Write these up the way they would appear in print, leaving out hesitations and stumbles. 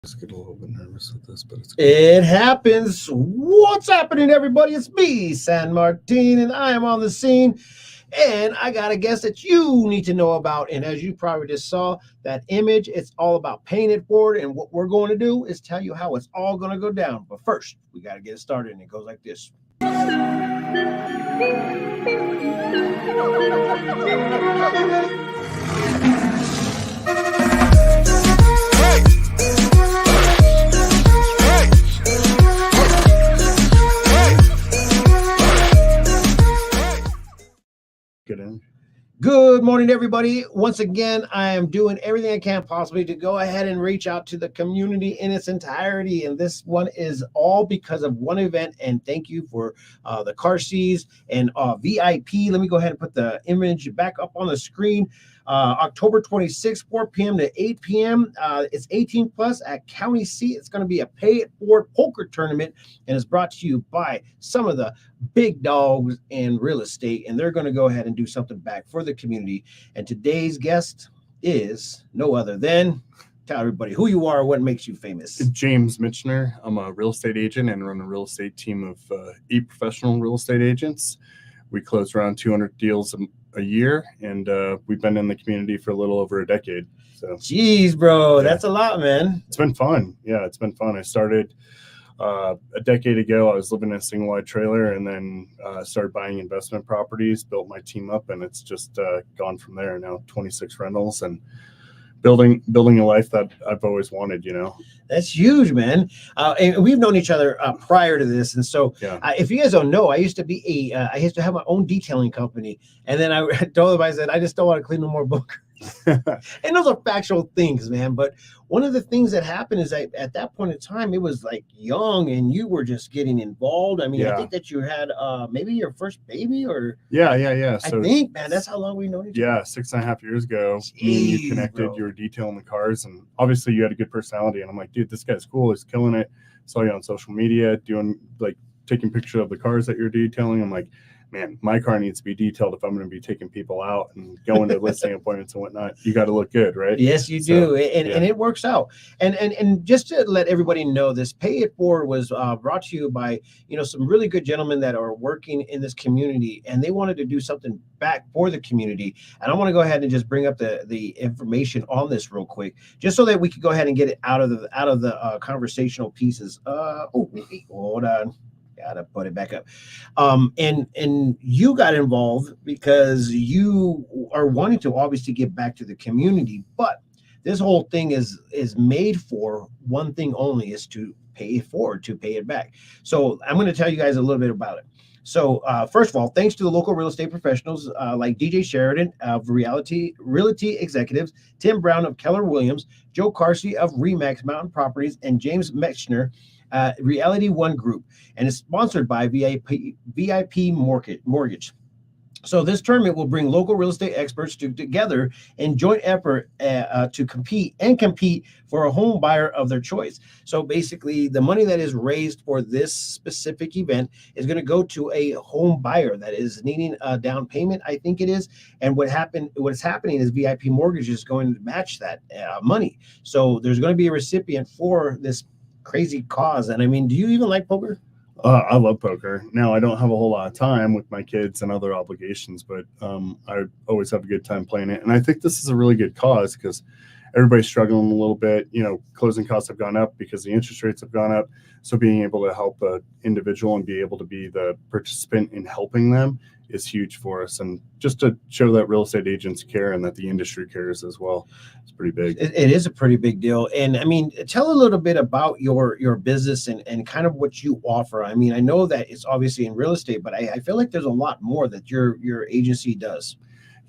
Just get a little bit nervous with this, but it's It happens. What's happening, everybody? It's me, San Martin, and I am on the scene. And I got a guest that you need to know about. And as you probably just saw, that image, it's all about paying it forward. And what we're going to do is tell you how it's all going to go down. But first, we got to get it started. And it goes like this. get in. Good morning, everybody. Once again, I am doing everything I can possibly to go ahead and reach out to the community in its entirety. And this one is all because of one event. And thank you for the car seats and VIP. Let me go ahead and put the image back up on the screen. October 26th, 4 p.m. to 8 p.m. It's 18 plus at County Seat. It's going to be a pay it forward poker tournament, and it's brought to you by some of the big dogs in real estate, and they're going to go ahead and do something back for the community. And today's guest is no other than, tell everybody who you are, what makes you famous. James Mitchner. I'm a real estate agent and run a real estate team of 8 professional real estate agents. We close around 200 deals a year, and we've been in the community for a little over a decade. So, jeez, bro, that's a lot, man. It's been fun. Yeah, it's been fun. I started a decade ago. I was living in a single wide trailer, and then started buying investment properties, built my team up, and it's just gone from there. Now 26 rentals and building a life that I've always wanted, That's huge, man. And we've known each other prior to this. And so if you guys don't know, I used to have my own detailing company. And then I told them, I said, I just don't want to clean no more bookers. And those are factual things, man. But one of the things that happened is at that point in time, it was like young and you were just getting involved. I mean, I think that you had maybe your first baby or. Yeah. So, I think, man, that's how long we've known each other. Yeah, 6.5 years ago, me and you connected. Bro. You were detailing the cars, and obviously you had a good personality. And I'm like, dude, this guy's cool. He's killing it. Saw you on social media taking pictures of the cars that you're detailing. I'm like, man, my car needs to be detailed if I'm going to be taking people out and going to listing appointments and whatnot. You got to look good, right? Yes, you do. And it works out. And just to let everybody know, this Pay It Forward was brought to you by, some really good gentlemen that are working in this community, and they wanted to do something back for the community. And I want to go ahead and just bring up the information on this real quick, just so that we could go ahead and get it out of the conversational pieces. Hold on. Gotta put it back up. And you got involved because you are wanting to obviously give back to the community, but this whole thing is made for one thing only, is to pay it forward, to pay it back. So I'm going to tell you guys a little bit about it. So first of all, thanks to the local real estate professionals like DJ Sheridan of Realty Executives, Tim Brown of Keller Williams, Joe Carsey of Remax Mountain Properties, and James Metchner, Reality One Group, and is sponsored by VIP Mortgage. So this tournament will bring local real estate experts together in joint effort to compete for a home buyer of their choice. So basically, the money that is raised for this specific event is going to go to a home buyer that is needing a down payment, I think it is. And what is happening is VIP Mortgage is going to match that money. So there's going to be a recipient for this crazy cause. And I mean, do you even like poker? I love poker. Now, I don't have a whole lot of time with my kids and other obligations, but I always have a good time playing it. And I think this is a really good cause because everybody's struggling a little bit. Closing costs have gone up because the interest rates have gone up. So being able to help an individual and be able to be the participant in helping them is huge for us. And just to show that real estate agents care and that the industry cares as well, it's pretty big. It is a pretty big deal. And I mean, tell a little bit about your business and kind of what you offer. I mean, I know that it's obviously in real estate, but I feel like there's a lot more that your agency does.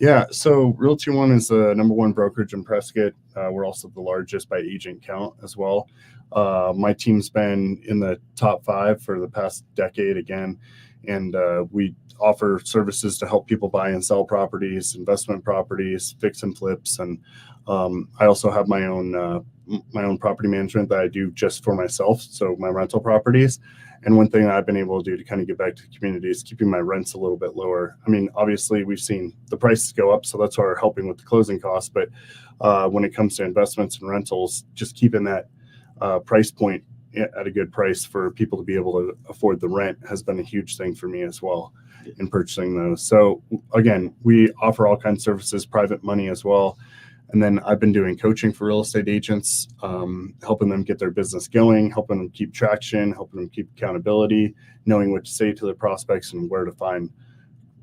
Yeah, so Realty One is the number one brokerage in Prescott. We're also the largest by agent count as well. My team's been in the top 5 for the past decade again, and we offer services to help people buy and sell properties, investment properties, fix and flips, and I also have my own property management that I do just for myself, so my rental properties. And one thing that I've been able to do to kind of get back to the community is keeping my rents a little bit lower. I mean, obviously, we've seen the prices go up, so that's why we're helping with the closing costs. But when it comes to investments and rentals, just keeping that price point at a good price for people to be able to afford the rent has been a huge thing for me as well in purchasing those. So again, we offer all kinds of services, private money as well. And then I've been doing coaching for real estate agents, helping them get their business going, helping them keep traction, helping them keep accountability, knowing what to say to their prospects and where to find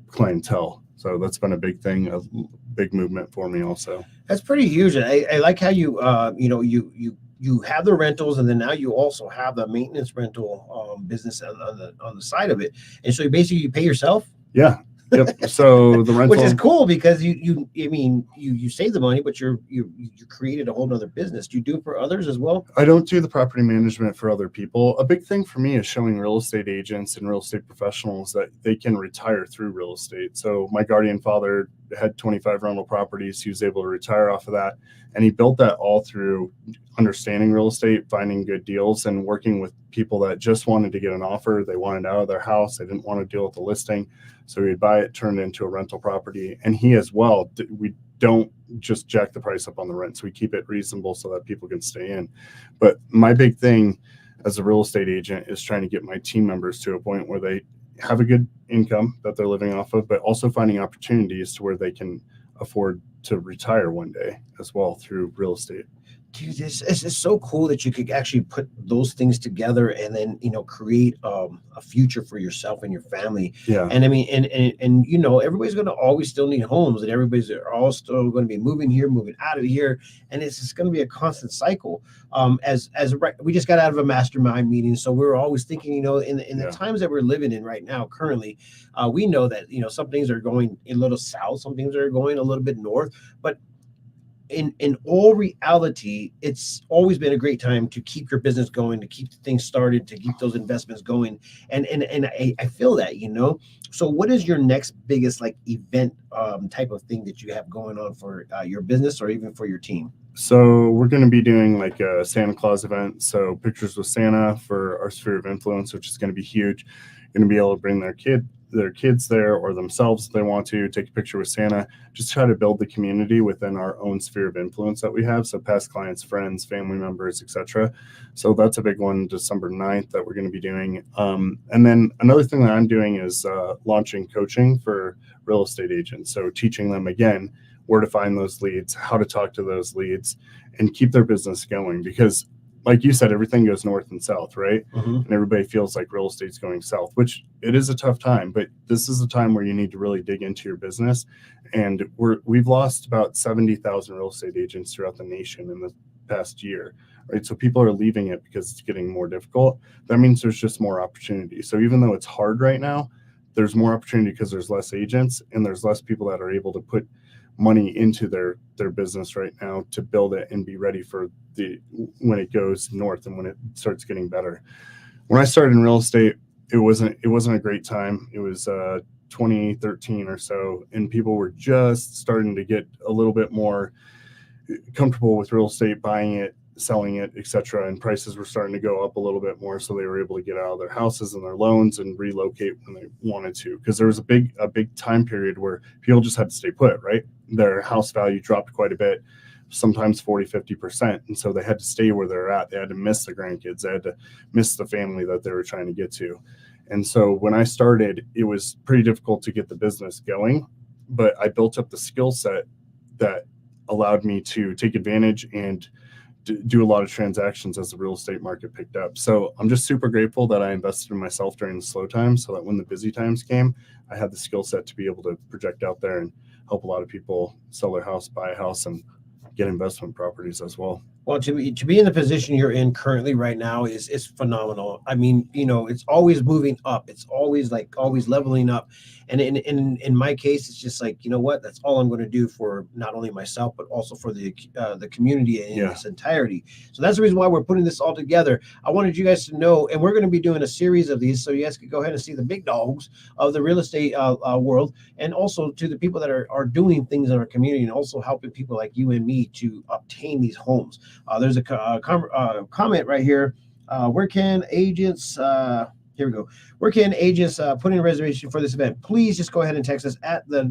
clientele. So that's been a big thing, a big movement for me also. That's pretty huge. I like how you have the rentals, and then now you also have the maintenance rental business on the side of it. And so you pay yourself. Yeah. Yep. So the rental, which is cool because you save the money, but you created a whole nother business. Do you do it for others as well? I don't do the property management for other people. A big thing for me is showing real estate agents and real estate professionals that they can retire through real estate. So my guardian father had 25 rental properties. He was able to retire off of that. And he built that all through understanding real estate, finding good deals, and working with people that just wanted to get an offer. They wanted out of their house. They didn't want to deal with the listing. So he'd buy it, turn it into a rental property. And he as well, we don't just jack the price up on the rent. So we keep it reasonable so that people can stay in. But my big thing as a real estate agent is trying to get my team members to a point where they have a good income that they're living off of, but also finding opportunities to where they can afford to retire one day as well through real estate. Dude, this is so cool that you could actually put those things together and then, create a future for yourself and your family. Yeah. And I mean, and everybody's going to always still need homes, and everybody's all still going to be moving here, moving out of here. And it's just going to be a constant cycle. We just got out of a mastermind meeting. So we're always thinking, in the times that we're living in right now, currently, we know that, some things are going a little south, some things are going a little bit north, but in all reality, it's always been a great time to keep your business going, to keep things started, to keep those investments going. And I feel that, So what is your next biggest event type of thing that you have going on for your business or even for your team? So we're going to be doing a Santa Claus event. So pictures with Santa for our sphere of influence, which is going to be huge. Going to be able to bring their kids there or themselves if they want to take a picture with Santa, just try to build the community within our own sphere of influence that we have. So past clients, friends, family members, etc. So that's a big one, December 9th, that we're going to be doing. And then another thing that I'm doing is launching coaching for real estate agents. So teaching them again where to find those leads, how to talk to those leads, and keep their business going. Because like you said, everything goes north and south, right? Mm-hmm. And everybody feels like real estate's going south, which it is a tough time, but this is a time where you need to really dig into your business. And we've lost about 70,000 real estate agents throughout the nation in the past year, right? So people are leaving it because it's getting more difficult. That means there's just more opportunity. So even though it's hard right now, there's more opportunity because there's less agents and there's less people that are able to put money into their business right now to build it and be ready for when it goes north and when it starts getting better. When I started in real estate, it wasn't a great time. It was 2013 or so, and people were just starting to get a little bit more comfortable with real estate, buying it, selling it, etc. And prices were starting to go up a little bit more, so they were able to get out of their houses and their loans and relocate when they wanted to. Because there was a big time period where people just had to stay put, right? Their house value dropped quite a bit, sometimes 40-50%. And so they had to stay where they're at. They had to miss the grandkids. They had to miss the family that they were trying to get to. And so when I started, it was pretty difficult to get the business going, but I built up the skill set that allowed me to take advantage and do a lot of transactions as the real estate market picked up. So I'm just super grateful that I invested in myself during the slow times so that when the busy times came, I had the skill set to be able to project out there and help a lot of people sell their house, buy a house, and get investment properties as well. Well, to be in the position you're in currently right now is phenomenal. I mean, it's always moving up. It's always leveling up. And in my case, it's just that's all I'm going to do for not only myself, but also for the community in its entirety. So that's the reason why we're putting this all together. I wanted you guys to know, and we're going to be doing a series of these, so you guys can go ahead and see the big dogs of the real estate world, and also to the people that are doing things in our community and also helping people like you and me to obtain these homes. There's a comment right here. Where can agents, Here we go. Where can agents put in a reservation for this event? Please just go ahead and text us at the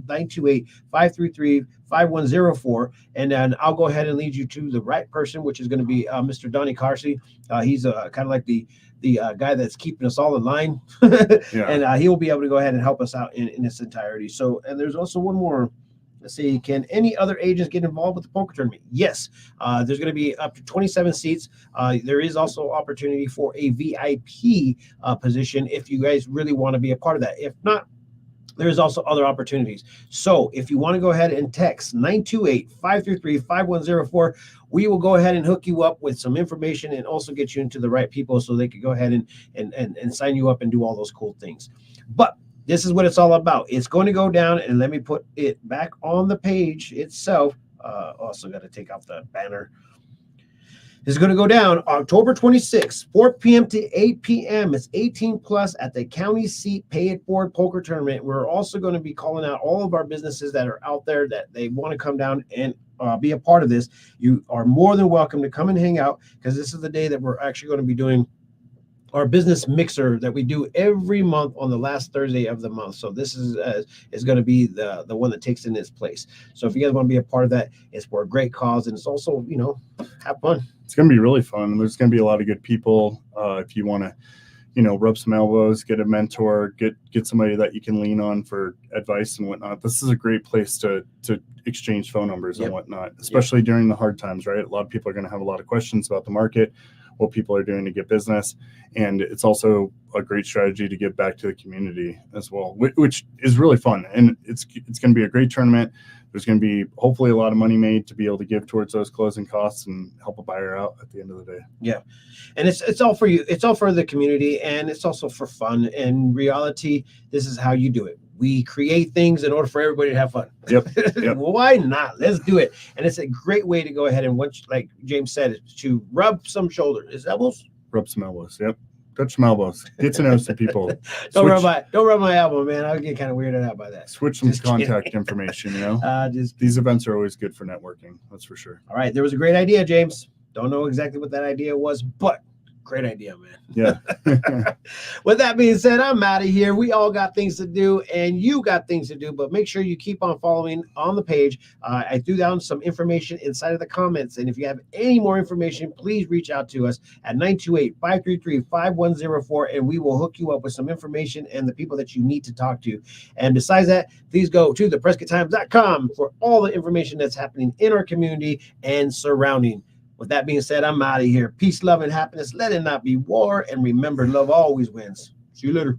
928-533-5104, and then I'll go ahead and lead you to the right person, which is going to be Mr. Donnie Carsey. He's kind of like the guy that's keeping us all in line, and he will be able to go ahead and help us out in its entirety. So, and there's also one more. Let's see, can any other agents get involved with the poker tournament? Yes, there's going to be up to 27 seats. There is also opportunity for a VIP position if you guys really want to be a part of that. If not, there's also other opportunities. So if you want to go ahead and text 928-533-5104, we will go ahead and hook you up with some information and also get you into the right people so they can go ahead and sign you up and do all those cool things. But this is what it's all about. It's going to go down, and let me put it back on the page itself. Also got to take off the banner. It's going to go down October 26th, 4 p.m. to 8 p.m. It's 18 plus at the county seat Pay It Forward poker tournament. We're also going to be calling out all of our businesses that are out there that they want to come down and be a part of this. You are more than welcome to come and hang out, because this is the day that we're actually going to be doing our business mixer that we do every month on the last Thursday of the month. So this is going to be the one that takes in its place. So if you guys want to be a part of that, it's for a great cause, and it's also, have fun. It's going to be really fun. There's going to be a lot of good people. If you want to, rub some elbows, get a mentor, get somebody that you can lean on for advice and whatnot. This is a great place to exchange phone numbers and whatnot, especially during the hard times, right? A lot of people are going to have a lot of questions about the market, what people are doing to get business. And it's also a great strategy to give back to the community as well, which is really fun. And it's going to be a great tournament. There's going to be hopefully a lot of money made to be able to give towards those closing costs and help a buyer out at the end of the day. Yeah. And it's all for you. It's all for the community, and it's also for fun. And reality, this is how you do it. We create things in order for everybody to have fun. Yep. Why not? Let's do it. And it's a great way to go ahead and, once, like James said, to rub some shoulders. Is elbows? Rub some elbows. Yep. Touch some elbows. Get to know some people. Don't rub my elbow, man. I'll get kind of weirded out by that. Switch some contact information, These events are always good for networking. That's for sure. All right. There was a great idea, James. Don't know exactly what that idea was, but great idea, man. Yeah. With that being said, I'm out of here. We all got things to do, and you got things to do, but make sure you keep on following on the page. I threw down some information inside of the comments, and if you have any more information, please reach out to us at 928-533-5104, and we will hook you up with some information and the people that you need to talk to. And besides that, please go to theprescotttimes.com for all the information that's happening in our community and surrounding. With that being said, I'm out of here. Peace, love, and happiness. Let it not be war. And remember, love always wins. See you later.